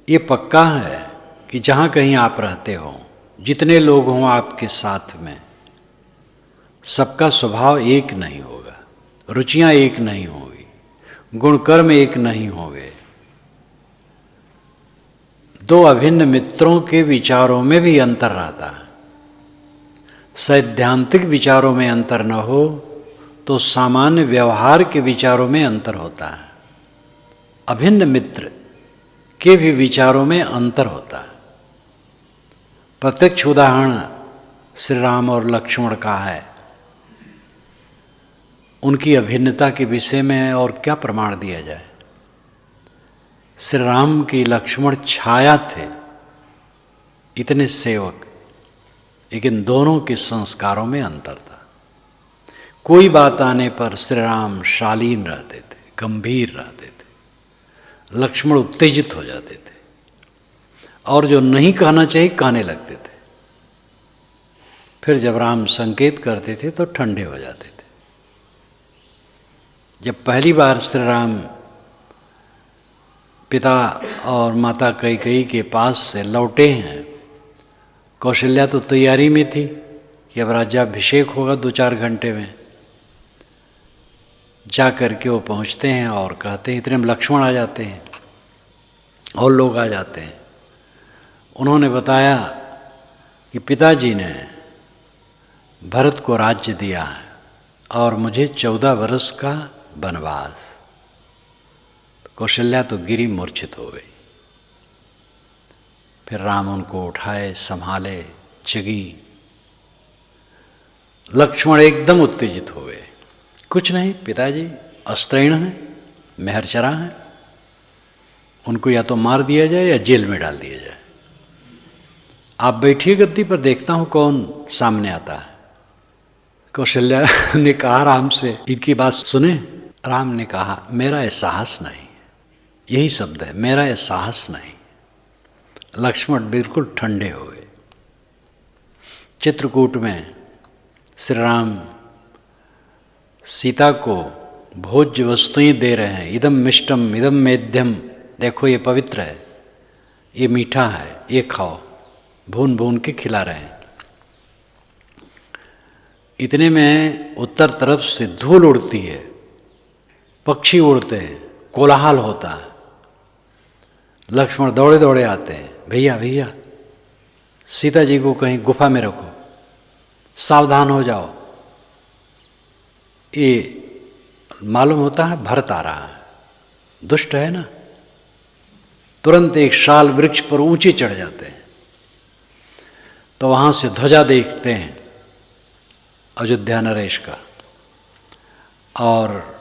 ये पक्का है कि जहाँ कहीं आप रहते हो, जितने लोग हों आपके साथ में, सबका स्वभाव एक नहीं होगा, रुचियाँ एक नहीं होंगी, गुणकर्म एक नहीं होंगे। दो अभिन्न मित्रों के विचारों में भी अंतर रहता है। सैद्धांतिक विचारों में अंतर न हो तो सामान्य व्यवहार के विचारों में अंतर होता है। अभिन्न मित्र के भी विचारों में अंतर होता है। प्रत्यक्ष उदाहरण श्री राम और लक्ष्मण का है। उनकी अभिन्नता के विषय में और क्या प्रमाण दिया जाए। श्री राम की लक्ष्मण छाया थे, इतने सेवक, लेकिन दोनों के संस्कारों में अंतर था। कोई बात आने पर श्री राम शालीन रहते थे, गंभीर रहते थे, लक्ष्मण उत्तेजित हो जाते थे और जो नहीं कहना चाहिए कहने लगते थे। फिर जब राम संकेत करते थे तो ठंडे हो जाते थे। जब पहली बार श्री राम पिता और माता कैकेयी के पास से लौटे हैं, कौशल्या तो तैयारी में थी कि अब राज्याभिषेक होगा 2-4 घंटे में। जा कर के वो पहुँचते हैं और कहते हैं, इतने में लक्ष्मण आ जाते हैं और लोग आ जाते हैं। उन्होंने बताया कि पिताजी ने भरत को राज्य दिया है और मुझे 14 वर्ष का वनवास। कौशल्या तो गिरी, मूर्छित हो गई। फिर राम उनको उठाए, संभाले, जगी। लक्ष्मण एकदम उत्तेजित हो गए। कुछ नहीं पिताजी, अस्त्रहीण हैं, मेहरचरा हैं, उनको या तो मार दिया जाए या जेल में डाल दिया जाए। आप बैठिए गद्दी पर, देखता हूं कौन सामने आता है। कौशल्या ने कहा राम से, इनकी बात सुने। राम ने कहा, मेरा यह साहस नहीं। यही शब्द है, मेरा यह साहस नहीं। लक्ष्मण बिल्कुल ठंडे हो गए। चित्रकूट में श्री राम सीता को भोज्य वस्तुएं दे रहे हैं। इदम मिष्टम इदम मेध्यम, देखो ये पवित्र है, ये मीठा है, ये खाओ। भून भून के खिला रहे हैं। इतने में उत्तर तरफ से धूल उड़ती है, पक्षी उड़ते हैं, कोलाहल होता है। लक्ष्मण दौड़े दौड़े आते हैं, भैया भैया सीता जी को कहीं गुफा में रखो, सावधान हो जाओ। ये मालूम होता है भरत आ रहा है, दुष्ट है ना। तुरंत एक शाल वृक्ष पर ऊंचे चढ़ जाते हैं, तो वहां से ध्वजा देखते हैं अयोध्या नरेश का, और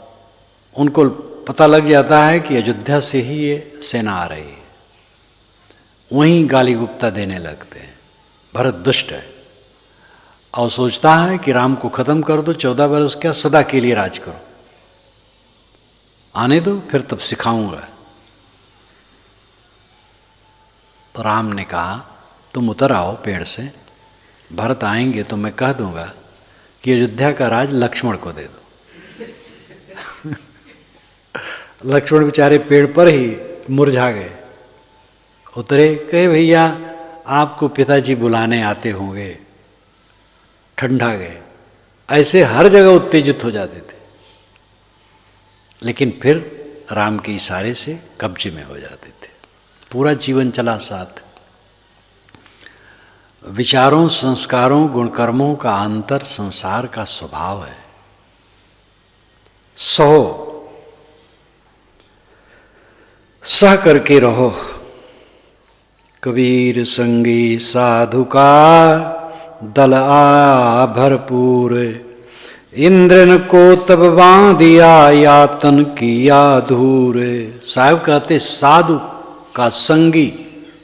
उनको पता लग जाता है कि अयोध्या से ही ये सेना आ रही है। वहीं गाली गुप्ता देने लगते हैं, भरत दुष्ट है, और सोचता है कि राम को खत्म कर दो, 14 वर्ष क्या, सदा के लिए राज करो, आने दो, फिर तब सिखाऊंगा। तो राम ने कहा, तुम उतर आओ पेड़ से, भरत आएंगे तो मैं कह दूंगा कि अयोध्या का राज लक्ष्मण को दे दो। लक्ष्मण बेचारे पेड़ पर ही मुरझा गए। उतरे, कहे भैया आपको पिताजी बुलाने आते होंगे। ठंडा गए। ऐसे हर जगह उत्तेजित हो जाते थे, लेकिन फिर राम के इशारे से कब्जे में हो जाते थे। पूरा जीवन चला साथ। विचारों, संस्कारों, गुणकर्मों का अंतर संसार का स्वभाव है। सह करके रहो। कबीर संगी साधु का दल आ भरपूर, इंद्र न को तब बांधिया यातन किया धूर। साहब कहते साधु का संगी,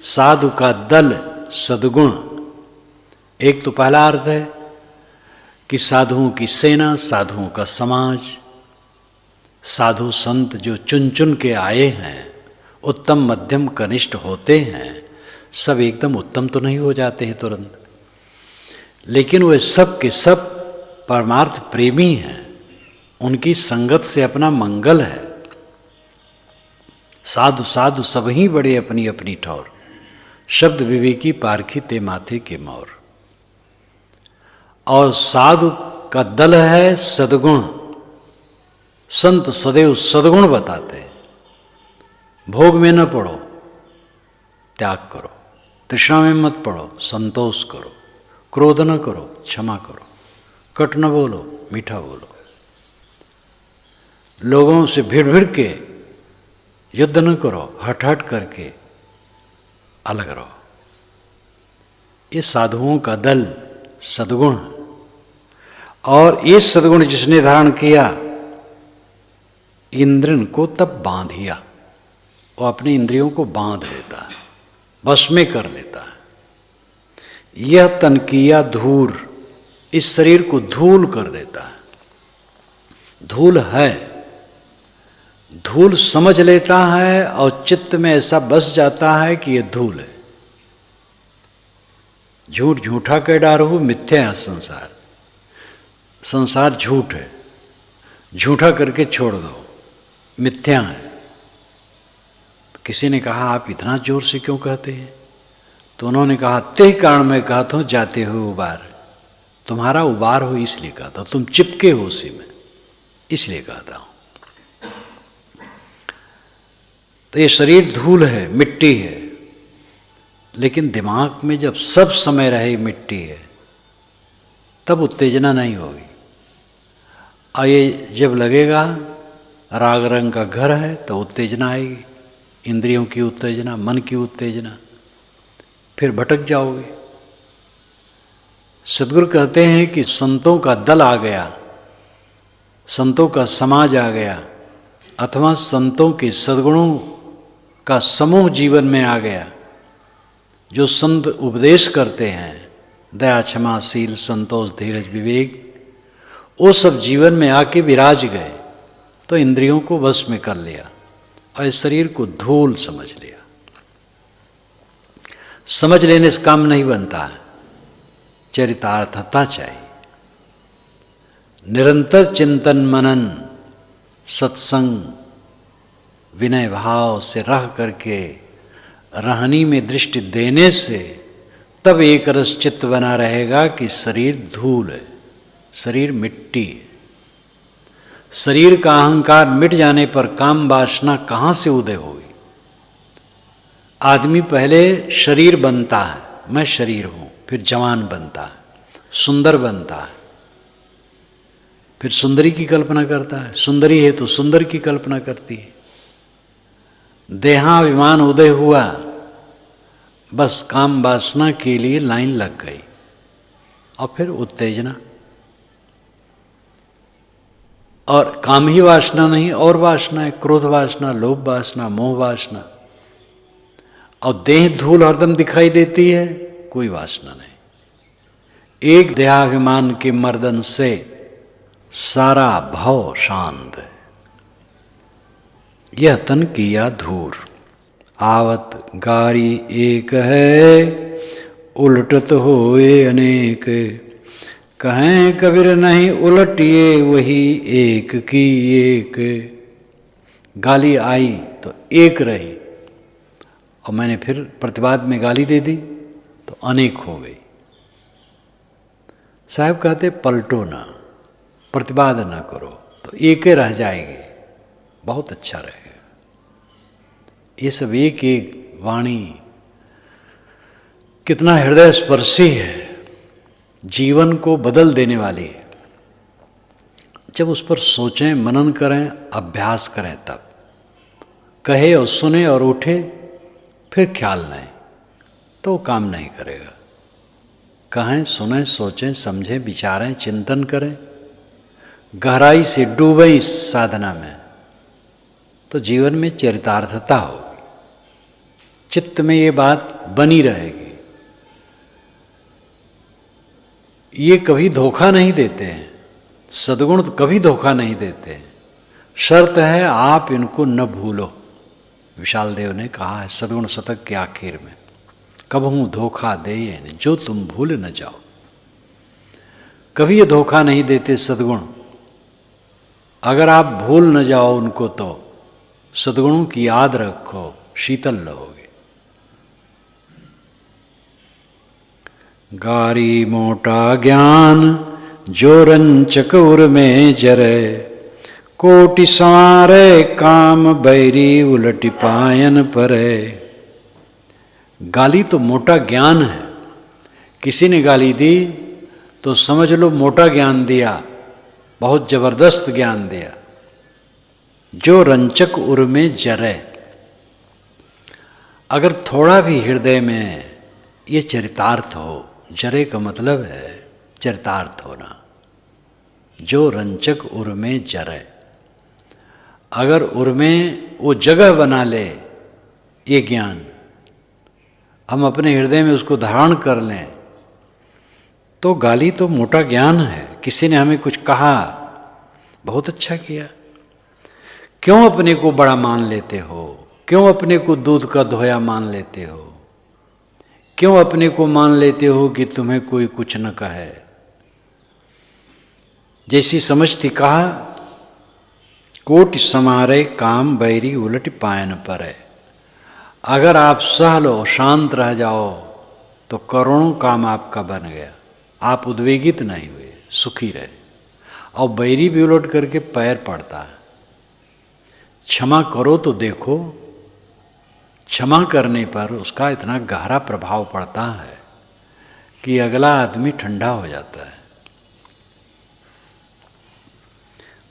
साधु का दल, सद्गुण। एक तो पहला अर्थ है कि साधुओं की सेना, साधुओं का समाज। साधु संत जो चुन चुन के आए हैं, उत्तम मध्यम कनिष्ठ होते हैं। सब एकदम उत्तम तो नहीं हो जाते हैं तुरंत, लेकिन वे सब के सब परमार्थ प्रेमी हैं। उनकी संगत से अपना मंगल है। साधु साधु सब ही बड़े अपनी अपनी ठौर, शब्द विवेकी पारखी ते माथे के मोर। और साधु का दल है सद्गुण। संत सदैव सद्गुण बताते हैं। भोग में न पड़ो, त्याग करो। तृष्णा में मत पड़ो, संतोष करो। क्रोध न करो, क्षमा करो। कट न बोलो, मीठा बोलो। लोगों से भिड़ भिड़ के युद्ध न करो, हट हट करके अलग रहो। ये साधुओं का दल सद्गुण। और ये सद्गुण जिसने धारण किया, इंद्रन को तब बांधिया। वो अपनी इंद्रियों को बांध लेता है, बस में कर लेता है। यह तन किया धूर, इस शरीर को धूल कर देता है। धूल है, धूल समझ लेता है और चित्त में ऐसा बस जाता है कि यह धूल है। झूठ झूठा कह डारो, मिथ्या है संसार। संसार झूठ है, झूठा करके छोड़ दो, मिथ्या है। किसी ने कहा आप इतना जोर से क्यों कहते हैं? तो उन्होंने कहा ते कारण मैं कहता हूं जाते हो उबार। तुम्हारा उबार हो इसलिए कहता, तुम चिपके हो उसी में, इसलिए कहता हूं। तो ये शरीर धूल है, मिट्टी है, लेकिन दिमाग में जब सब समय रहे मिट्टी है, तब उत्तेजना नहीं होगी। और ये जब लगेगा राग रंग का घर है तो उत्तेजना आएगी, इंद्रियों की उत्तेजना, मन की उत्तेजना, फिर भटक जाओगे। सद्गुरु कहते हैं कि संतों का दल आ गया, संतों का समाज आ गया, अथवा संतों के सद्गुणों का समूह जीवन में आ गया। जो संत उपदेश करते हैं, दया क्षमा शील संतोष धीरज विवेक, वो सब जीवन में आके विराज गए तो इंद्रियों को वश में कर लिया और इस शरीर को धूल समझ लिया। समझ लेने से काम नहीं बनता है, चरितार्थता चाहिए। निरंतर चिंतन मनन सत्संग विनय भाव से रह करके रहनी में दृष्टि देने से तब एक रस चित्त बना रहेगा कि शरीर धूल है, शरीर मिट्टी है। शरीर का अहंकार मिट जाने पर काम वासना कहाँ से उदय होगी? आदमी पहले शरीर बनता है, मैं शरीर हूँ, फिर जवान बनता है, सुंदर बनता है, फिर सुंदरी की कल्पना करता है, सुंदरी है तो सुंदर की कल्पना करती है। देहाभिमान उदय हुआ, बस काम वासना के लिए लाइन लग गई और फिर उत्तेजना। और काम ही वासना नहीं और वासना है, क्रोध वासना, लोभ वासना, मोह वासना। और देह धूल हरदम दिखाई देती है, कोई वासना नहीं। एक देहाभिमान के मर्दन से सारा भव शांत है। यह तन किया धूर, आवत गारी एक है, उलटत होए अनेक। कहें कबीर नहीं उलटिए वही एक की एक। गाली आई तो एक रही और मैंने फिर प्रतिवाद में गाली दे दी तो अनेक हो गई। साहब कहते पलटो ना, प्रतिवाद ना करो तो एक रह जाएगी, बहुत अच्छा रहेगा। ये सब एक एक वाणी कितना हृदय स्पर्शी है, जीवन को बदल देने वाली है। जब उस पर सोचें, मनन करें, अभ्यास करें, तब कहे और सुने और उठे, फिर ख्याल नहीं तो वो काम नहीं करेगा। कहें, सुने, सोचें, समझें, विचारें, चिंतन करें, गहराई से डूबें इस साधना में, तो जीवन में चरितार्थता होगी। चित्त में ये बात बनी रहेगी। ये कभी धोखा नहीं देते हैं, सद्गुण तो कभी धोखा नहीं देते हैं। शर्त है आप इनको न भूलो। विशाल देव ने कहा है सद्गुण शतक के आखिर में, कबहू धोखा दे जो तुम भूल न जाओ। कभी ये धोखा नहीं देते सद्गुण। अगर आप भूल न जाओ उनको तो सद्गुणों की याद रखो, शीतल रहोगे। गारी मोटा ज्ञान जो रंचक उर में जरे, कोटि संवारे काम बैरी उलटि पायन परे। गाली तो मोटा ज्ञान है। किसी ने गाली दी तो समझ लो मोटा ज्ञान दिया, बहुत जबरदस्त ज्ञान दिया। जो रंचक उर में जरे, अगर थोड़ा भी हृदय में ये चरितार्थ हो, जरे का मतलब है चरितार्थ होना। जो रंचक उर में जरे, अगर उर में वो जगह बना ले ये ज्ञान, हम अपने हृदय में उसको धारण कर लें, तो गाली तो मोटा ज्ञान है। किसी ने हमें कुछ कहा, बहुत अच्छा किया, क्यों अपने को बड़ा मान लेते हो? क्यों अपने को दूध का धोया मान लेते हो? क्यों अपने को मान लेते हो कि तुम्हें कोई कुछ न कहे? जैसी समझ थी कहा, कोटि समारे काम बैरी उलट पायन परे। अगर आप सह लो, शांत रह जाओ, तो करोड़ों काम आपका बन गया। आप उद्वेगित नहीं हुए, सुखी रहे। और बैरी भी उलट करके पैर पड़ता है। क्षमा करो तो देखो, क्षमा करने पर उसका इतना गहरा प्रभाव पड़ता है कि अगला आदमी ठंडा हो जाता है।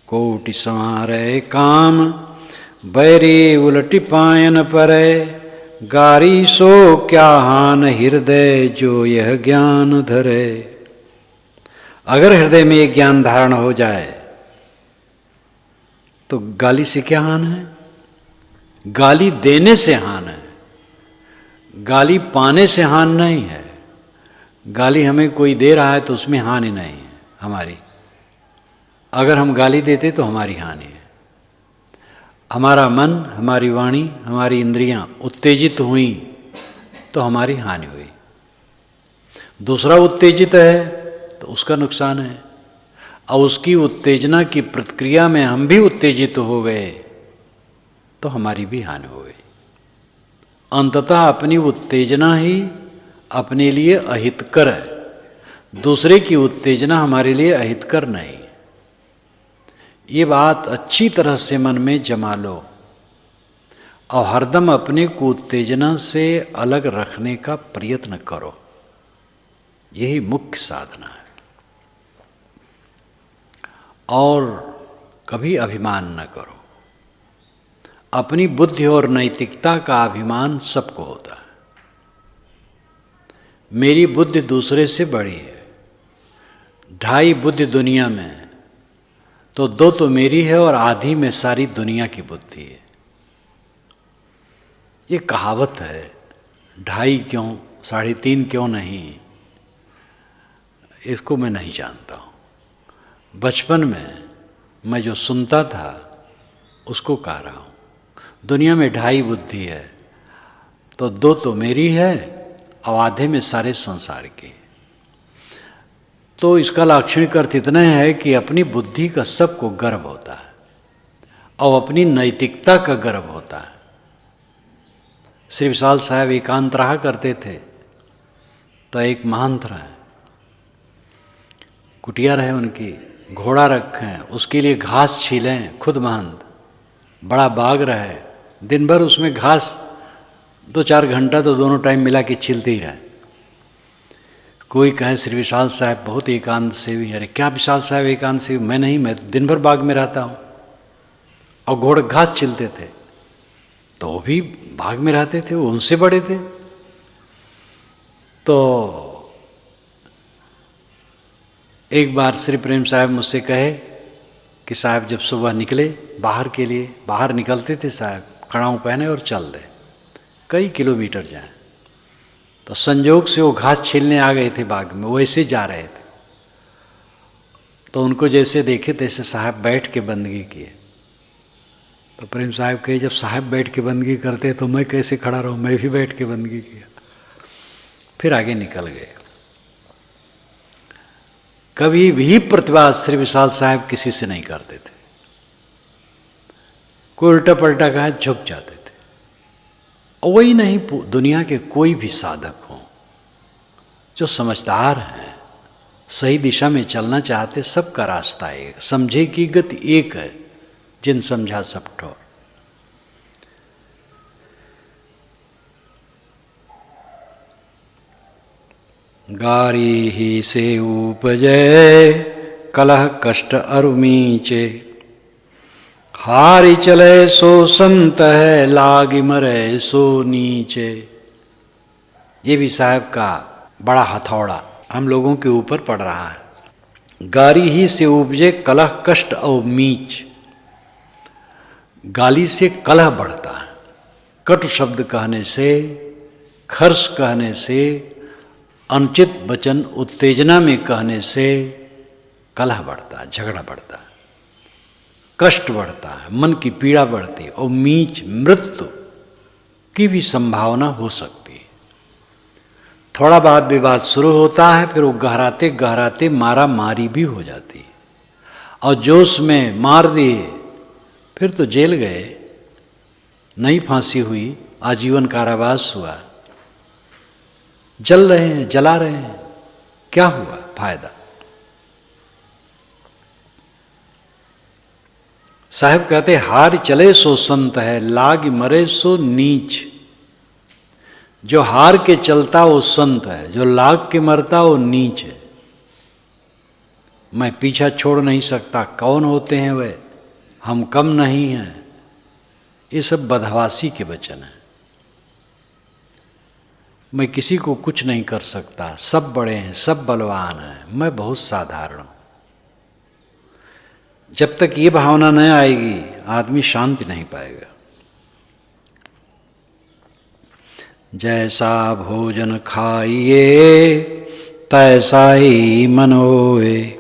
कोटि संवारे काम बैरी उलटि पायन परे, गारी सो क्या हान हृदय जो यह ज्ञान धरे। अगर हृदय में ये ज्ञान धारण हो जाए तो गाली से क्या हान है? गाली देने से हान है, गाली पाने से हान नहीं है। गाली हमें कोई दे रहा है तो उसमें हानि नहीं है हमारी। अगर हम गाली देते तो हमारी हानि है। हमारा मन, हमारी वाणी, हमारी इंद्रियां उत्तेजित हुई तो हमारी हानि हुई। दूसरा उत्तेजित है तो उसका नुकसान है। और उसकी उत्तेजना की प्रतिक्रिया में हम भी उत्तेजित हो गए तो हमारी भी हानि हो गई। अंततः अपनी उत्तेजना ही अपने लिए अहितकर है, दूसरे की उत्तेजना हमारे लिए अहितकर नहीं। ये बात अच्छी तरह से मन में जमा लो और हरदम अपने को उत्तेजना से अलग रखने का प्रयत्न करो। यही मुख्य साधना है। और कभी अभिमान न करो। अपनी बुद्धि और नैतिकता का अभिमान सबको होता है। मेरी बुद्धि दूसरे से बड़ी है, 2.5 बुद्धि दुनिया में, तो 2 तो मेरी है और आधी में सारी दुनिया की बुद्धि है। ये कहावत है, 2.5 क्यों, 3.5 क्यों नहीं, इसको मैं नहीं जानता हूँ। बचपन में मैं जो सुनता था उसको कह रहा हूँ। दुनिया में 2.5 बुद्धि है, तो 2 तो मेरी है और आधे में सारे संसार की। तो इसका लाक्षणिक अर्थ इतना है कि अपनी बुद्धि का सबको गर्व होता है और अपनी नैतिकता का गर्व होता है। श्री विशाल साहब एकांत रहा करते थे, तो एक महंत रहे, कुटिया रहे उनकी, घोड़ा रखें, उसके लिए घास छीलें खुद महंत, बड़ा बाग रहे, दिन भर उसमें घास 2-4 घंटा तो दोनों टाइम मिला के छीलते ही रहे। कोई कहे श्री विशाल साहब बहुत एकांत सेवी है। अरे क्या विशाल साहब एकांत सेवी? मैं नहीं, मैं दिन भर बाग में रहता हूँ। और घोड़े घास छिलते थे तो वो भी बाग में रहते थे, वो उनसे बड़े थे। तो एक बार श्री प्रेम साहब मुझसे कहे कि साहब जब सुबह निकले बाहर के लिए, बाहर निकलते थे साहब, कड़ाऊँ पहने और चल दे, कई किलोमीटर जाए। तो संजोग से वो घास छीलने आ गए थे बाग में, वैसे जा रहे थे। तो उनको जैसे देखे तैसे साहब बैठ के बंदगी किए। तो प्रेम साहब कहे जब साहब बैठ के बंदगी करते तो मैं कैसे खड़ा रहूं? मैं भी बैठ के बंदगी किया, फिर आगे निकल गए। कभी भी प्रतिवाद श्री विशाल साहब किसी से नहीं करते थे। कोई उल्टा पलटा कहा झुक जाते थे। और वही नहीं, दुनिया के कोई भी साधक हो जो समझदार हैं, सही दिशा में चलना चाहते, सबका रास्ता एक, समझे की गति एक है, जिन समझा सब ठोर। गारी ही से उपजय कलह कष्ट अरुमीचे, हारी चले सो संत है लागी मरे सो नीचे। ये भी साहब का बड़ा हथौड़ा हम लोगों के ऊपर पड़ रहा है। गारी ही से उपजे कलह कष्ट और मीच। गाली से कलह बढ़ता है, कटु शब्द कहने से, खर्च कहने से, अनुचित वचन उत्तेजना में कहने से कलह बढ़ता है, झगड़ा बढ़ता है, कष्ट बढ़ता है, मन की पीड़ा बढ़ती है, और मीच मृत्यु की भी संभावना हो सकती है। थोड़ा बाद विवाद शुरू होता है, फिर वो गहराते गहराते मारा मारी भी हो जाती है, और जोश में मार दिए, फिर तो जेल गए, नई फांसी हुई, आजीवन कारावास हुआ, जल रहे हैं, जला रहे हैं, क्या हुआ फायदा। साहब कहते हार चले सो संत है लाग मरे सो नीच। जो हार के चलता वो संत है, जो लाग के मरता वो नीच है। मैं पीछा छोड़ नहीं सकता, कौन होते हैं वे, हम कम नहीं हैं। ये सब बदहवासी के वचन हैं। मैं किसी को कुछ नहीं कर सकता, सब बड़े हैं, सब बलवान हैं, मैं बहुत साधारण हूं। जब तक ये भावना न आएगी आदमी शांति नहीं पाएगा। जैसा भोजन खाइए तैसा ही मन होए,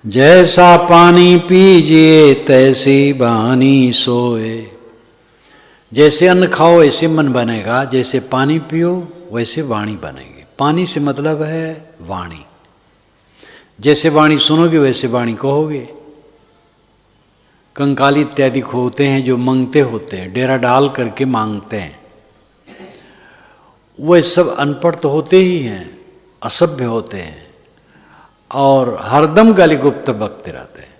जैसा पानी पीजिए तैसी वाणी सोए। जैसे अन्न खाओ ऐसे मन बनेगा, जैसे पानी पियो वैसे वाणी बनेगी। पानी से मतलब है वाणी। जैसे वाणी सुनोगे वैसे वाणी कहोगे। कंकाली इत्यादि होते हैं जो मांगते होते हैं, डेरा डाल करके मांगते हैं, वो सब अनपढ़ तो होते ही हैं, असभ्य होते हैं और हरदम गाली गुप्त बकते रहते हैं।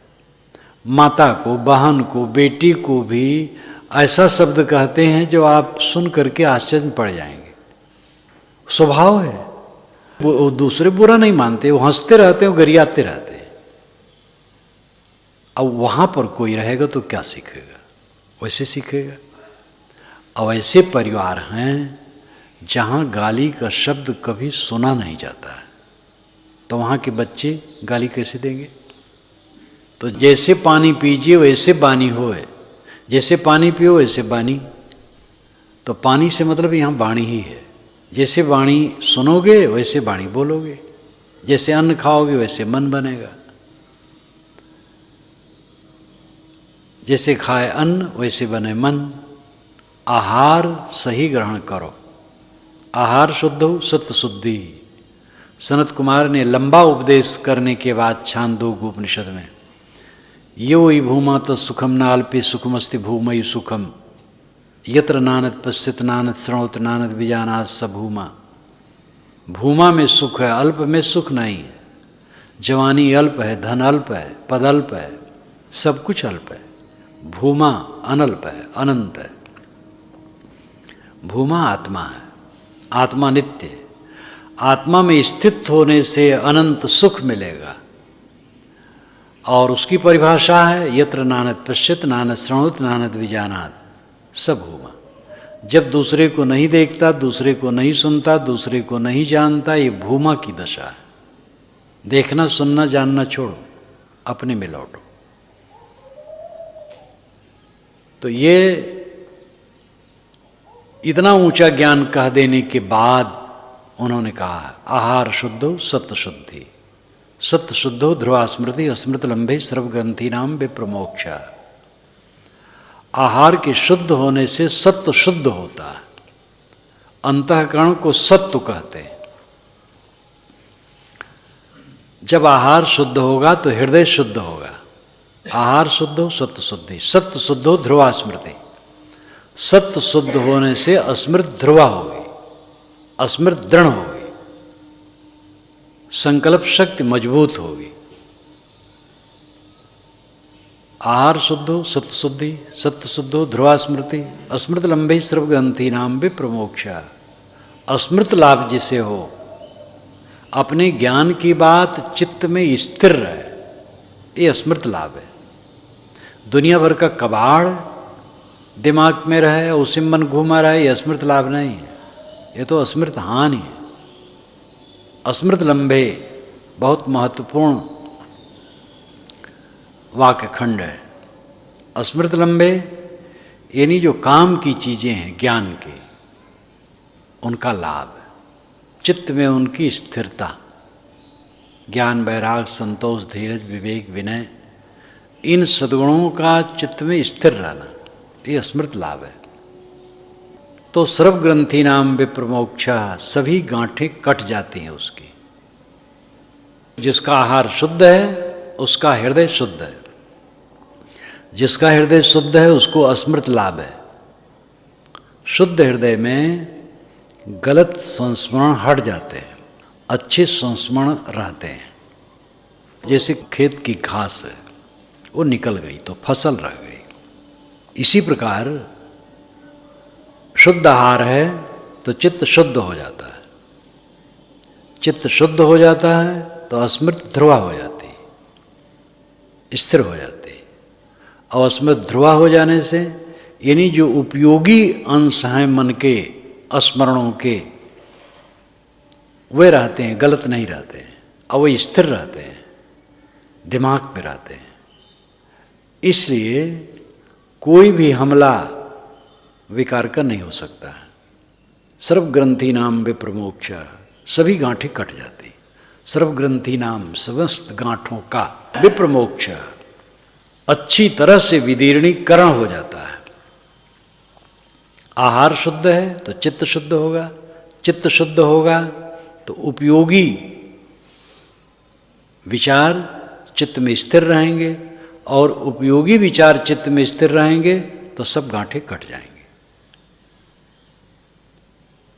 माता को, बहन को, बेटी को भी ऐसा शब्द कहते हैं जो आप सुन करके आश्चर्य में पड़ जाएंगे। स्वभाव है, वो दूसरे बुरा नहीं मानते, वो हंसते रहते हैं, वो गरियाते रहते हैं। अब वहाँ पर कोई रहेगा तो क्या सीखेगा, वैसे सीखेगा। अब ऐसे परिवार हैं जहाँ गाली का शब्द कभी सुना नहीं जाता है, तो वहाँ के बच्चे गाली कैसे देंगे। तो जैसे पानी पीजिए वैसे बानी होए, जैसे पानी पियो वैसे बानी। तो पानी से मतलब यहाँ वाणी ही है। जैसे वाणी सुनोगे वैसे वाणी बोलोगे, जैसे अन्न खाओगे वैसे मन बनेगा। जैसे खाए अन्न वैसे बने मन। आहार सही ग्रहण करो, आहार शुद्ध हो सत्य शुद्धि। सनत कुमार ने लंबा उपदेश करने के बाद छांदोग्य उपनिषद में यो वही भूमा तो सुखम नाल्पे सुखमस्ति भूमयि सुखम यत्र नानद पश्चित नानद श्रवत नानद विजानात स भूमा। भूमा में सुख है, अल्प में सुख नहीं है। जवानी अल्प है, धन अल्प है, पद अल्प है, सब कुछ अल्प है। भूमा अनल्प है, अनंत है। भूमा आत्मा है, आत्मा नित्य है। आत्मा में स्थित होने से अनंत सुख मिलेगा। और उसकी परिभाषा है यत्र नानद पश्चित नानद श्रवत नानद विजानात स भूमा। जब दूसरे को नहीं देखता, दूसरे को नहीं सुनता, दूसरे को नहीं जानता, ये भूमा की दशा है। देखना सुनना जानना छोड़ो, अपने में लौटो। तो ये इतना ऊंचा ज्ञान कह देने के बाद उन्होंने कहा आहार शुद्धो सत्य शुद्धि। सत्य शुद्धो ध्रुवा स्मृति अस्मृत लंबे सर्वग्रंथि नाम विप्रमोक्ष। आहार के शुद्ध होने से सत्य शुद्ध होता है। अंतःकरण को सत्व कहते हैं। जब आहार शुद्ध होगा तो हृदय शुद्ध होगा। आहार शुद्ध हो सत्य शुद्धि, सत्य शुद्ध हो ध्रुवा स्मृति। सत्य शुद्ध होने से अस्मृत ध्रुवा होगी, अस्मृत दृढ़ होगी, संकल्प शक्ति मजबूत होगी। आहार शुद्ध हो सत्य शुद्धि, सत्य शुद्ध हो ध्रुवा स्मृति, अस्मृत लंबे सर्व ग्रंथि नाम भी प्रमोक्षा। अस्मृत लाभ जिसे हो, अपने ज्ञान की बात चित्त में स्थिर रहे, ये अस्मृत लाभ है। दुनिया भर का कबाड़ दिमाग में रहे, उसी मन घूमा रहे, ये अस्मृत लाभ नहीं है, ये तो अस्मृत हानि है। अस्मृत लंबे बहुत महत्वपूर्ण वाक्य खंड है। अस्मृत लंबे यानी जो काम की चीज़ें हैं ज्ञान के, उनका लाभ, चित्त में उनकी स्थिरता, ज्ञान वैराग संतोष धीरज विवेक विनय, इन सद्गुणों का चित्त में स्थिर रहना, ये अस्मृत लाभ है। तो सर्व ग्रंथि नाम विप्रमोक्षा, सभी गांठें कट जाती हैं उसकी। जिसका आहार शुद्ध है उसका हृदय शुद्ध है, जिसका हृदय शुद्ध है उसको अस्मृत लाभ है। शुद्ध हृदय में गलत संस्मरण हट जाते हैं, अच्छे संस्मरण रहते हैं। जैसे खेत की घास है, वो निकल गई तो फसल रह गई। इसी प्रकार शुद्ध आहार है तो चित्त शुद्ध हो जाता है, चित्त शुद्ध हो जाता है तो अस्मृत ध्रुवा हो जाती, स्थिर हो जाती। और अस्मृत ध्रुवा हो जाने से यानी जो उपयोगी अंश हैं मन के स्मरणों के, वे रहते हैं, गलत नहीं रहते हैं, और वे स्थिर रहते हैं, दिमाग में रहते हैं। इसलिए कोई भी हमला विकार का नहीं हो सकता है। सर्व ग्रंथि नाम विप्रमोक्षा, सभी गांठें कट जाती। सर्व ग्रंथि नाम, समस्त गांठों का विप्रमोक्षा, अच्छी तरह से विदीर्णीकरण हो जाता है। आहार शुद्ध है तो चित्त शुद्ध होगा, चित्त शुद्ध होगा तो उपयोगी विचार चित्त में स्थिर रहेंगे, और उपयोगी विचार चित्त में स्थिर रहेंगे तो सब गांठें कट जाएंगे।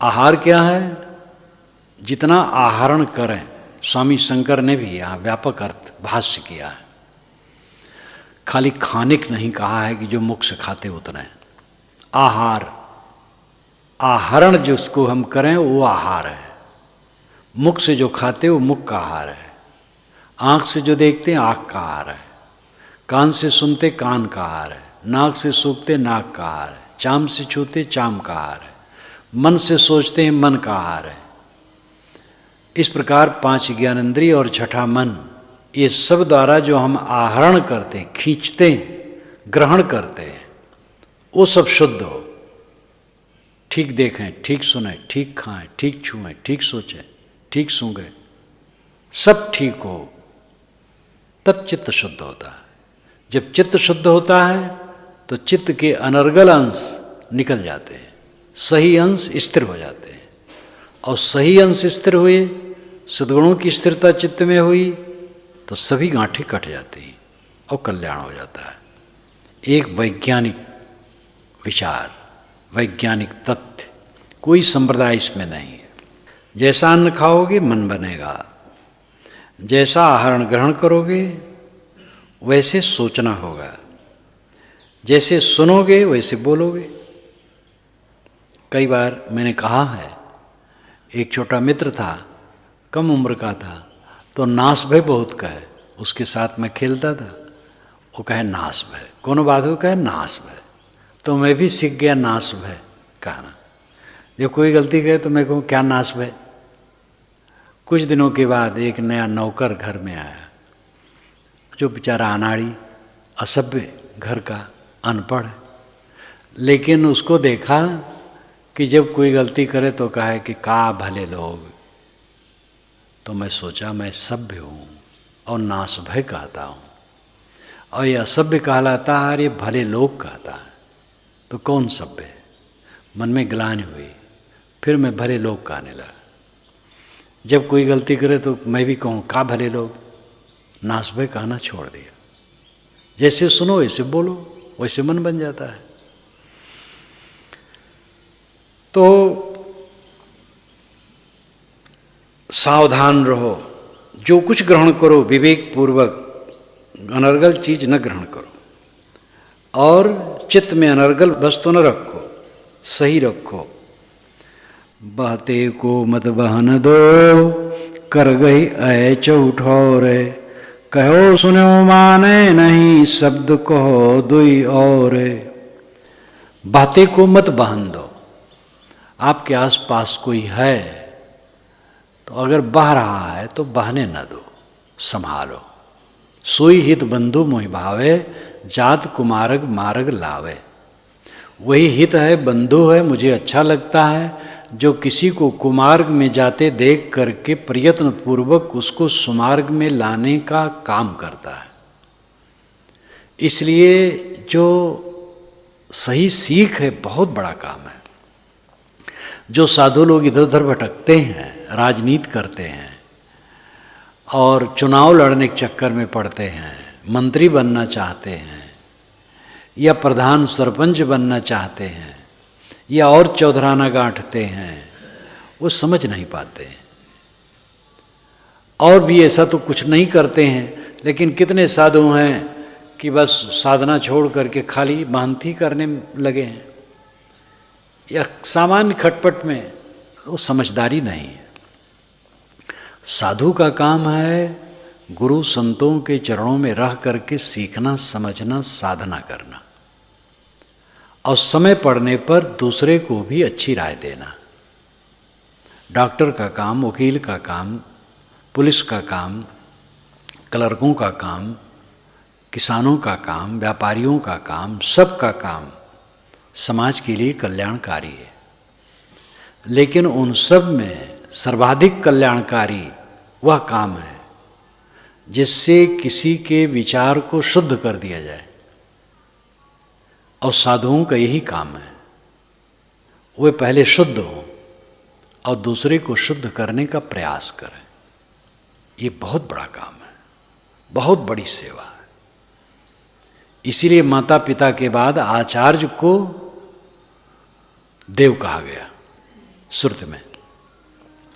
आहार क्या है? जितना आहरण करें, स्वामी शंकर ने भी यहाँ व्यापक अर्थ भाष्य किया है। खाली खाने को नहीं कहा है कि जो मुख से खाते उतना है। आहार, आहरण जिसको हम करें वो आहार है। मुख से जो खाते वो मुख का आहार है। आँख से जो देखते हैं आँख का आहार है। कान से सुनते कान का आहार है। नाक से सूंघते नाक का आहार है। चाम से छूते चाम का आहार है। मन से सोचते हैं मन का आहार है। इस प्रकार 5 ज्ञानेंद्रिय और छठा मन, ये सब द्वारा जो हम आहरण करते हैं, खींचते हैं, ग्रहण करते हैं, वो सब शुद्ध हो। ठीक देखें, ठीक सुने, ठीक खाएं, ठीक छुएं, ठीक सोचें, ठीक सूंघें, सब ठीक हो, तब चित्त शुद्ध होता है। जब चित्त शुद्ध होता है तो चित्त के अनर्गल अंश निकल जाते हैं, सही अंश स्थिर हो जाते हैं, और सही अंश स्थिर हुए, सद्गुणों की स्थिरता चित्त में हुई तो सभी गांठें कट जाती हैं और कल्याण हो जाता है। एक वैज्ञानिक विचार, वैज्ञानिक तथ्य, कोई संप्रदाय इसमें नहीं है। जैसा अन्न खाओगे मन बनेगा, जैसा आहरण ग्रहण करोगे वैसे सोचना होगा, जैसे सुनोगे वैसे बोलोगे। कई बार मैंने कहा है, एक छोटा मित्र था, कम उम्र का था, तो नास भय बहुत कहे, उसके साथ मैं खेलता था, वो कहे नास भय, कोनो बात हो कहे नास भय, तो मैं भी सीख गया नास भय कहना। जब कोई गलती करे तो मैं कहूँ क्या नास भय। कुछ दिनों के बाद एक नया नौकर घर में आया, जो बेचारा अनाड़ी, असभ्य, घर का अनपढ़, लेकिन उसको देखा कि जब कोई गलती करे तो कहे कि का भले लोग, तो मैं सोचा मैं सभ्य हूँ और नास भय कहता हूँ, और ये असभ्य कहलाता है और ये भले लोग कहता है, तो कौन सभ्य है? मन में ग्लानि हुई, फिर मैं भले लोग कहने लगा। जब कोई गलती करे तो मैं भी कहूँ का भले लोग, नास भय कहना छोड़ दिया। जैसे सुनो वैसे बोलो, वैसे मन बन जाता है। तो सावधान रहो, जो कुछ ग्रहण करो विवेक पूर्वक, अनर्गल चीज न ग्रहण करो, और चित्त में अनर्गल वस्तु न रखो, सही रखो। बहते को मत बहन दो, कर गई ऐच उठौर, कहो सुनो माने नहीं, शब्द कहो दुई और। बहते को मत बहन दो। आपके आसपास कोई है तो अगर बह रहा है तो बहने न दो, संभालो। सोई हित बंधु मोहि भावे, जात कुमारग मार्ग लावे। वही हित है, बंधु है, मुझे अच्छा लगता है जो किसी को कुमार्ग में जाते देख करके प्रयत्न पूर्वक उसको सुमार्ग में लाने का काम करता है। इसलिए जो सही सीख है बहुत बड़ा काम है। जो साधु लोग इधर उधर भटकते हैं, राजनीति करते हैं और चुनाव लड़ने के चक्कर में पड़ते हैं, मंत्री बनना चाहते हैं या प्रधान सरपंच बनना चाहते हैं या और चौधराना गांठते हैं, वो समझ नहीं पाते हैं। और भी ऐसा तो कुछ नहीं करते हैं, लेकिन कितने साधु हैं कि बस साधना छोड़ करके खाली महंती करने लगे हैं या सामान्य खटपट में, वो समझदारी नहीं है। साधु का काम है गुरु संतों के चरणों में रह करके सीखना, समझना, साधना करना और समय पड़ने पर दूसरे को भी अच्छी राय देना। डॉक्टर का काम, वकील का काम, पुलिस का काम, क्लर्कों का काम, किसानों का काम, व्यापारियों का काम, सबका काम समाज के लिए कल्याणकारी है। लेकिन उन सब में सर्वाधिक कल्याणकारी वह काम है जिससे किसी के विचार को शुद्ध कर दिया जाए, और साधुओं का यही काम है। वे पहले शुद्ध हों और दूसरे को शुद्ध करने का प्रयास करें। ये बहुत बड़ा काम है, बहुत बड़ी सेवा है। इसीलिए माता पिता के बाद आचार्य को देव कहा गया। श्रुति में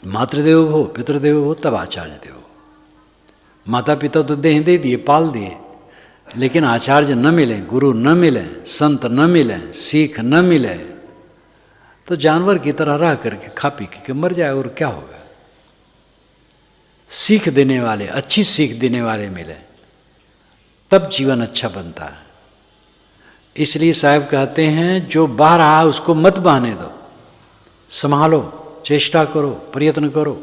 मातृदेव हो, पितृदेव हो, तब आचार्य देव हो। माता पिता तो देह दे दिए, पाल दिए, लेकिन आचार्य न मिले, गुरु न मिले, संत न मिले, सीख न मिले तो जानवर की तरह रह करके खा पी के मर जाए, और क्या होगा। सीख देने वाले, अच्छी सीख देने वाले मिले तब जीवन अच्छा बनता है। इसलिए साहब कहते हैं जो बह रहा है उसको मत बहने दो, संभालो, चेष्टा करो, प्रयत्न करो।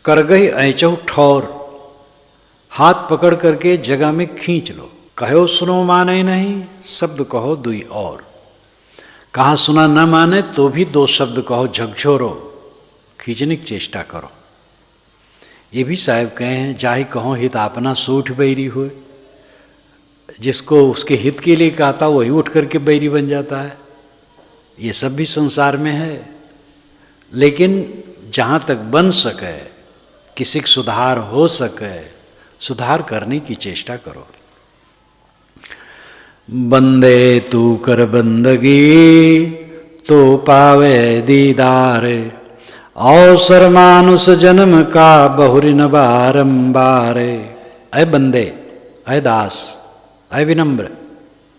कर गई ऐचौ ठौर, हाथ पकड़ करके जगह में खींच लो। कहो सुनो माने नहीं, शब्द कहो दुई और। कहा सुना न माने तो भी दो शब्द कहो, झकझोरो, खींचने की चेष्टा करो। ये भी साहब कहे हैं, जाहि कहो हित अपना सूठ बैरी हुए। जिसको उसके हित के लिए कहा था वही उठ करके बैरी बन जाता है। ये सब भी संसार में है, लेकिन जहाँ तक बन सके, किसी का सुधार हो सके, सुधार करने की चेष्टा करो। बंदे तू कर बंदगी तो पावे दीदार, अवसर मानुष जन्म का बहुरिन बारंबार। अय बंदे, अय दास, अय विनम्र,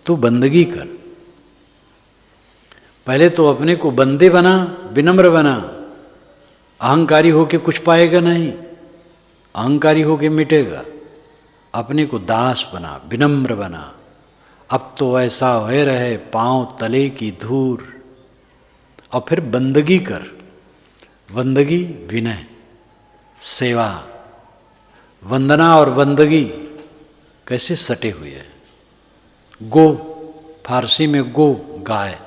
तू बंदगी कर। पहले तो अपने को बंदे बना, विनम्र बना। अहंकारी होके कुछ पाएगा नहीं, अहंकारी होके मिटेगा। अपने को दास बना, विनम्र बना। अब तो ऐसा हो रहे पांव तले की धूल। और फिर बंदगी कर। बंदगी विनय, सेवा। वंदना और बंदगी कैसे सटे हुए हैं। गो, फारसी में गो गाय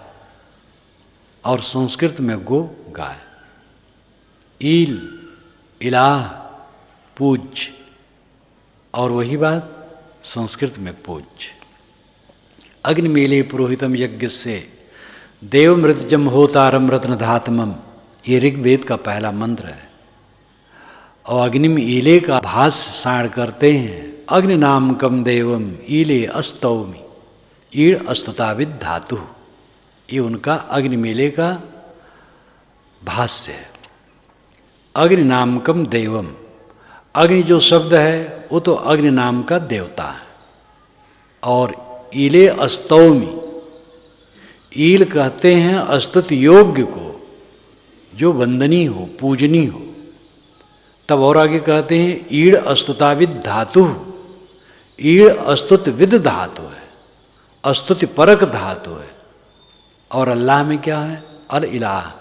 और संस्कृत में गो गाय। ईल, इलाह, पूज्य, और वही बात संस्कृत में पूज्य। अग्निमीले पुरोहितम यज्ञ से देव मृतजम होतारम रत्न धातमम, ये ऋग्वेद का पहला मंत्र है। और अग्निम ईले का भास साड़ करते हैं अग्नि नाम कम देवम ईले अस्तौमी, ईड़ अस्तुताविद धातु, ये उनका अग्निमेले का भाष्य है। अग्नि नामकम देवम, अग्नि जो शब्द है वो तो अग्नि नाम का देवता है। और ईले अस्तौमी, ईल कहते हैं अस्तुत योग्य को, जो वंदनीय हो, पूजनीय हो। तब और आगे कहते हैं ईड़ अस्तुताविद धातु, ईड़ अस्तुत विद धातु है, अस्तुति परक धातु है। और अल्लाह में क्या है? अल इलाह,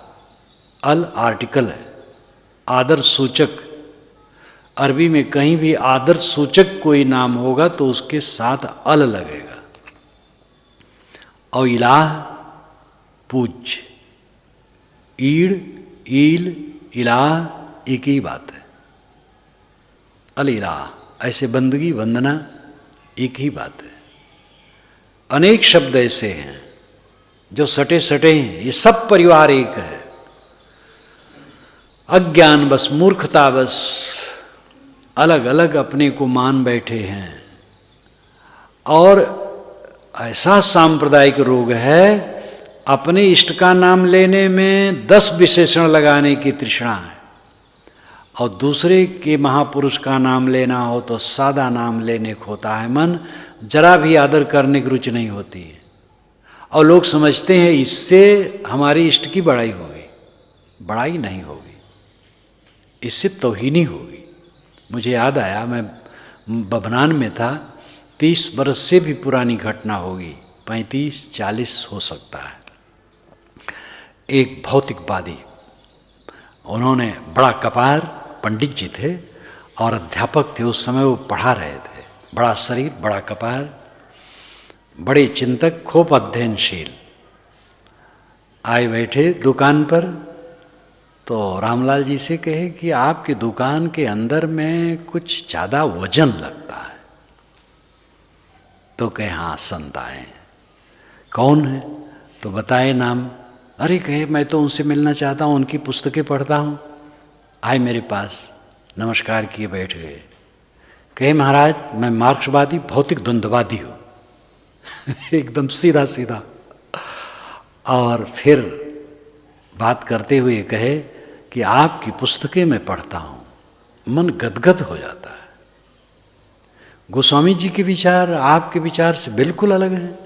अल आर्टिकल है, आदर सूचक। अरबी में कहीं भी आदर सूचक कोई नाम होगा तो उसके साथ अल लगेगा। और इलाह पूज्य, ईड़, ईल, इलाह एक ही बात है। अल इलाह ऐसे बंदगी वंदना एक ही बात है। अनेक शब्द ऐसे हैं जो सटे सटे हैं, ये सब परिवार एक है। अज्ञान बस, मूर्खता बस, अलग अलग अपने को मान बैठे हैं। और ऐसा सांप्रदायिक रोग है, अपने इष्ट का नाम लेने में 10 विशेषण लगाने की तृष्णा है, और दूसरे के महापुरुष का नाम लेना हो तो सादा नाम लेने को होता है मन, जरा भी आदर करने की रुचि नहीं होती है। और लोग समझते हैं इससे हमारी इष्ट की बड़ाई होगी। बड़ाई नहीं होगी, इससे तौहीनी होगी। मुझे याद आया, मैं बभनान में था, 30 वर्ष से भी पुरानी घटना होगी, 35-40 हो सकता है। एक भौतिकवादी, उन्होंने बड़ा कपार, पंडित जी थे और अध्यापक थे उस समय, वो पढ़ा रहे थे। बड़ा शरीर, बड़ा कपार, बड़े चिंतक, खूब अध्ययनशील। आए बैठे दुकान पर तो रामलाल जी से कहे कि आपकी दुकान के अंदर में कुछ ज़्यादा वजन लगता है। तो कहे हाँ संत आए। कौन है? तो बताए नाम। अरे कहे मैं तो उनसे मिलना चाहता हूँ, उनकी पुस्तकें पढ़ता हूँ। आए मेरे पास, नमस्कार किए बैठ गए। कहे महाराज मैं मार्क्सवादी भौतिक द्वंद्ववादी हूँ एकदम सीधा सीधा। और फिर बात करते हुए कहे कि आपकी पुस्तकें मैं पढ़ता हूँ, मन गदगद हो जाता है। गोस्वामी जी के विचार आपके विचार से बिल्कुल अलग हैं,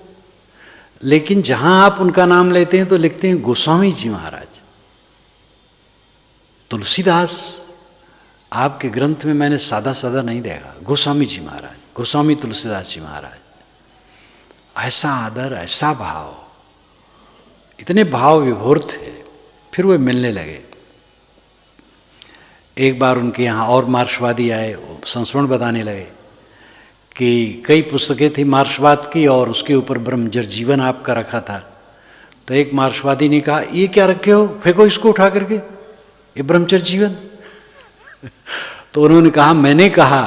लेकिन जहाँ आप उनका नाम लेते हैं तो लिखते हैं गोस्वामी जी महाराज। तुलसीदास आपके ग्रंथ में मैंने सादा सादा नहीं देखा, गोस्वामी जी महाराज, गोस्वामी तुलसीदास जी महाराज। ऐसा आदर, ऐसा भाव, इतने भाव विभोर थे। फिर वे मिलने लगे। एक बार उनके यहाँ और मार्क्सवादी आए, संस्मरण बताने लगे कि कई पुस्तकें थी मार्क्सवाद की और उसके ऊपर ब्रह्मचर्य जीवन आपका रखा था। तो एक मार्क्सवादी ने कहा ये क्या रखे हो, फेंको इसको उठा करके, ये ब्रह्मचर्य जीवन। तो उन्होंने कहा मैंने कहा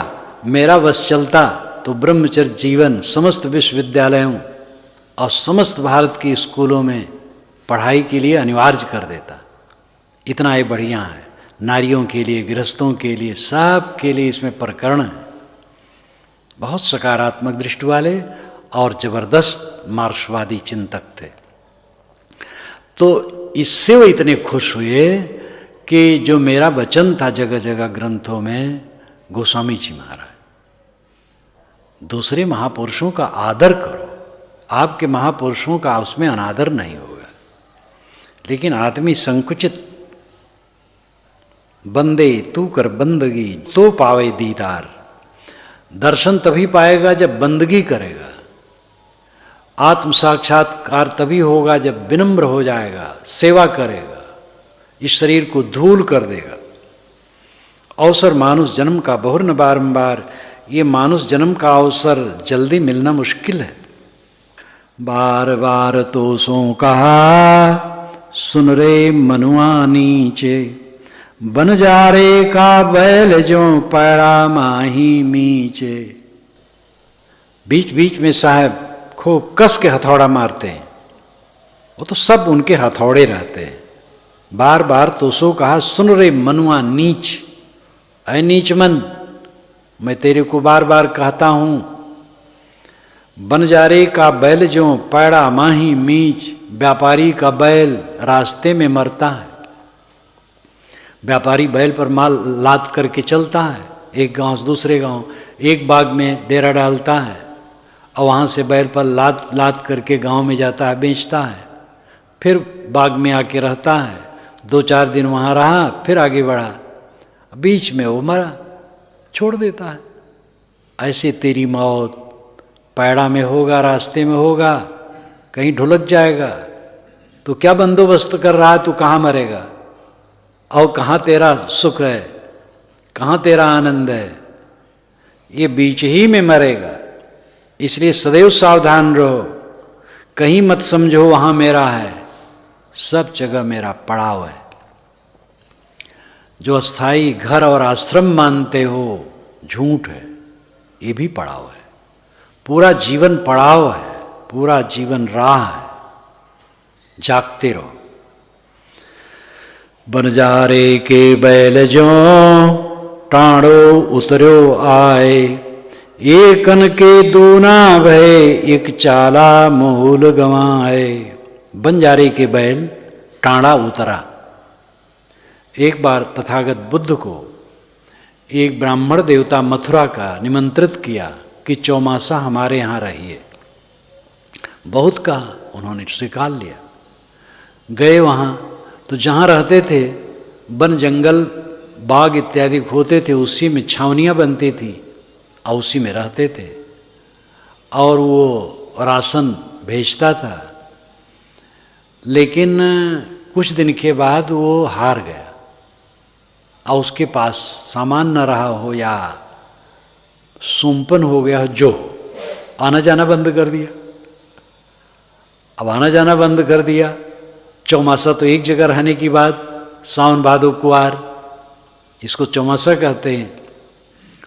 मेरा बस चलता तो ब्रह्मचर्य जीवन समस्त विश्वविद्यालयों और समस्त भारत के स्कूलों में पढ़ाई के लिए अनिवार्य कर देता। इतना ये बढ़िया है, नारियों के लिए, गृहस्थों के लिए, सब के लिए इसमें प्रकरण है। बहुत सकारात्मक दृष्टि वाले और जबरदस्त मार्क्सवादी चिंतक थे। तो इससे वो इतने खुश हुए कि जो मेरा वचन था जगह जगह ग्रंथों में, गोस्वामी जी महाराज, दूसरे महापुरुषों का आदर करो, आपके महापुरुषों का उसमें अनादर नहीं होगा। लेकिन आदमी संकुचित, बंदे तू कर बंदगी तो पावे दीदार। दर्शन तभी पाएगा जब बंदगी करेगा, आत्म साक्षात्कार तभी होगा जब विनम्र हो जाएगा, सेवा करेगा, इस शरीर को धूल कर देगा। अवसर मानुष जन्म का बहुर न बारंबार, ये मानुष जन्म का अवसर जल्दी मिलना मुश्किल है। बार बार तो सो कहा सुन रे मनुआ नीचे, बन जा रे का बैल जो पैड़ा माही मीचे। बीच बीच में साहब खूब कस के हथौड़ा मारते हैं, वो तो सब उनके हथौड़े रहते हैं। बार बार तो सो कहा सुन रे मनुआ नीच, ऐ नीच मन, मैं तेरे को बार बार कहता हूं, बनजारे का बैल जो पैड़ा माही मीच, व्यापारी का बैल रास्ते में मरता है। व्यापारी बैल पर माल लाद करके चलता है, एक गांव से दूसरे गांव, एक बाग में डेरा डालता है और वहाँ से बैल पर लाद लाद करके गांव में जाता है, बेचता है, फिर बाग में आके रहता है, 2-4 दिन वहाँ रहा, फिर आगे बढ़ा, बीच में वो मरा, छोड़ देता है। ऐसे तेरी मौत पैड़ा में होगा, रास्ते में होगा, कहीं ढुलक जाएगा, तो क्या बंदोबस्त कर रहा है, तू कहाँ मरेगा और कहाँ तेरा सुख है, कहाँ तेरा आनंद है, ये बीच ही में मरेगा। इसलिए सदैव सावधान रहो, कहीं मत समझो वहाँ मेरा है, सब जगह मेरा पड़ाव है। जो अस्थाई घर और आश्रम मानते हो झूठ है, ये भी पड़ाव है। पूरा जीवन पड़ाव है, पूरा जीवन राह है, जागते रहो। बनजारे के बैल जो टाणो उतरो आए, एकन के दूना भय, एक चाला मूल गंवाए। बनजारे के बैल टाणा उतरा। एक बार तथागत बुद्ध को एक ब्राह्मण देवता मथुरा का निमंत्रित किया कि चौमासा हमारे यहाँ रहिए। बहुत कहा, उन्होंने स्वीकार लिया। गए वहाँ तो जहाँ रहते थे वन जंगल बाग इत्यादि होते थे, उसी में छावनियाँ बनती थी और उसी में रहते थे, और वो राशन भेजता था। लेकिन कुछ दिन के बाद वो हार गया और उसके पास सामान न रहा हो या सुम्पन हो गया, जो आना जाना बंद कर दिया। अब आना जाना बंद कर दिया, चौमासा तो एक जगह रहने की बात, सावन भादो कुआर, इसको चौमासा कहते हैं।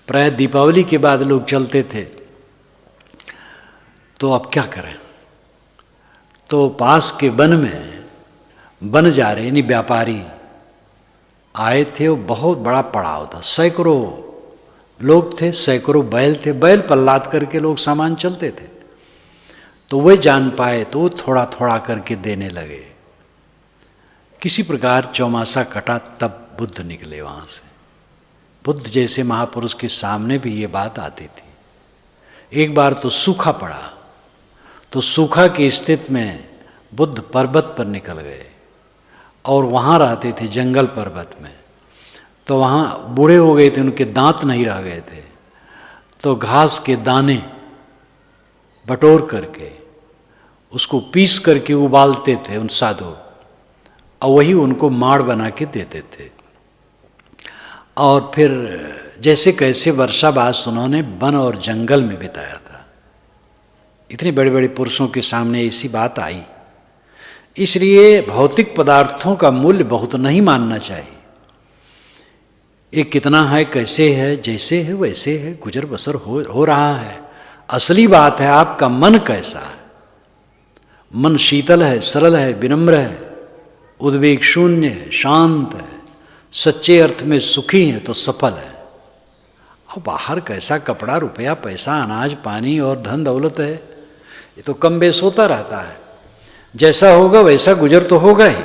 प्राय दीपावली के बाद लोग चलते थे, तो अब क्या करें। तो पास के वन में बनजारे यानी व्यापारी आए थे। वो बहुत बड़ा पड़ाव था, सैकड़ों लोग थे, सैकड़ों बैल थे, बैल पर लाद करके लोग सामान चलते थे। तो वे जान पाए तो थोड़ा थोड़ा करके देने लगे। किसी प्रकार चौमासा कटा, तब बुद्ध निकले वहाँ से। बुद्ध जैसे महापुरुष के सामने भी ये बात आती थी। एक बार तो सूखा पड़ा, तो सूखा की स्थिति में बुद्ध पर्वत पर निकल गए और वहाँ रहते थे जंगल पर्वत में। तो वहाँ बूढ़े हो गए थे, उनके दांत नहीं रह गए थे, तो घास के दाने बटोर करके उसको पीस करके उबालते थे उन साधु, और वही उनको माड़ बना के देते थे। और फिर जैसे कैसे वर्षावास उन्होंने वन और जंगल में बिताया था। इतने बड़े बड़े पुरुषों के सामने ऐसी बात आई। इसलिए भौतिक पदार्थों का मूल्य बहुत नहीं मानना चाहिए। ये कितना है, कैसे है, जैसे है वैसे है, गुजर बसर हो रहा है। असली बात है आपका मन कैसा है। मन शीतल है, सरल है, विनम्र है, उद्वेग शून्य है, शांत है, सच्चे अर्थ में सुखी है तो सफल है। और बाहर कैसा कपड़ा, रुपया, पैसा, अनाज, पानी और धन दौलत है, ये तो कम बेस होता रहता है। जैसा होगा वैसा गुजर तो होगा ही।